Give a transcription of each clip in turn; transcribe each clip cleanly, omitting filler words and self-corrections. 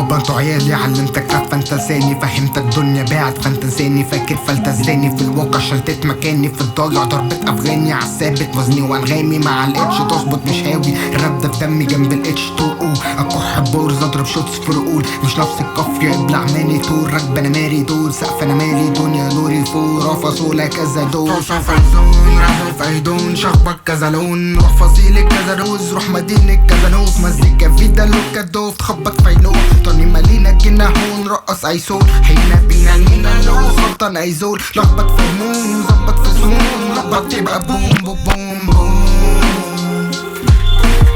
بابا انتوا عيالي، علمتك راب فانت لساني، فهمتك الدنيا باعت فانت نساني، فاكر فلتزاني في الواقع شلتت مكاني، في الضايع ضربة افغاني عالثابت وزني وانغامي مع الاتش تظبط مش هاوي، الراب ده في دمي جنب الاتش 2 او اكح بورز اضرب شوتس في رؤول، مش نفس الكفر ابلع ماني طول راكب انا مالي دول سقف انا مالي دنيا دوري فوق رفصولة كذا دول فايزون رافع فايدون شخبك كذا لون روح فصيلك كذا روز روح مدينك كذا نوف مزيكا فيدا لوكا دوف تخبط فايلون طني مالينا كنا هون رقص ايسون حينا بينا المينا لو خلطان ايزول لخبط في هموم زبط في زوم لخبط يبقى بوم بوم بوم بوم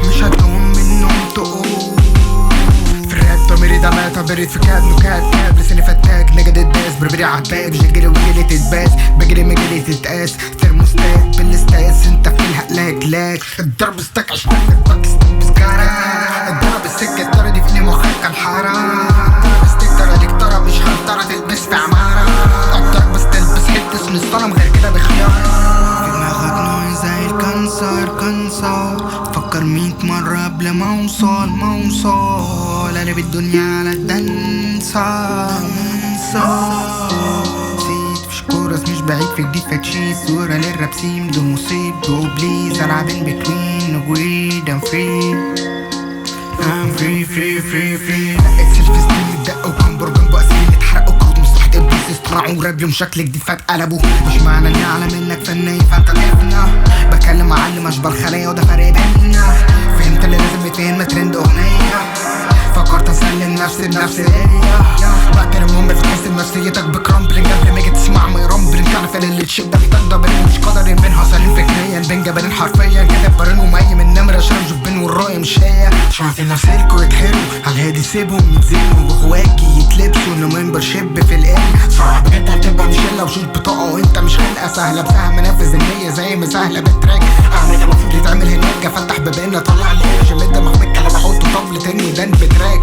مش هتقوم من نوم تقوم في الراب ضميري ده مات بريد في كاد نكات كاب لساني فتاك نجد الداس بربري عالباب جيجري وجيلي تتباس بجري مجري تتقاس ثرموستات بالاستاس انت في الهقلاك لاك الضرب استك عشان باكستان بسكارة الضرب السكة الترى دي في مخك الحارة استكتر اديك ترى مش هترى تلبس في عمارة الضرب بس تلبس حتة من الصنم غير كده بخيار في دماغك نوع زي الكنسر فكر 100 مرة قبل ما اوصل قلب الدنيا على الدنسة نسيت مش كورس مش بعيد في جديد فتشي صورة للراب سيم دو مصيب دو بليز العب ان بتوين نجويد I'm free لقيت سيلف ستيل متدق وكمبر جنبه اسفين اتحرقوا كروت مصلحة ابليس اصطنعوا راب يوم شكل جديد فاتقلبوا مش معنى اني اعلى منك فني فانت تفنا بكلم معلم اشبال خلايا وده فرق بينا فهمت اللي لازم يتفهم ترند اغنية فكرت اسلم نفسي بنفسي بقتل المهم بتحسن نفسيتك بكرامبلينج قبل ما يجي تسمع ما يرامبلينج تعرف اللي تشد ده محتاج دبلين مش قادرين بين حصلين فكريا بين جبلين حرفيا كده بارين ومقيم النمرة عشان جبين والرأي مش هي عشان عارفين نفسيلكوا يتحروا على الهادي سيبهم يتزنوا وجواكي يتلبسوا انه ممبرشيب في الام صعب انت هتبقى مش الا وشوش بطاقة وانت مش خلقة سهلة بسهم منافذ النية زي ما سهلة بالتراك اعمل المفروض يتعمل هناك افتح بابين اطلع الانرجي من دماغ بالكلام احطه طبل تاني ودان بتراك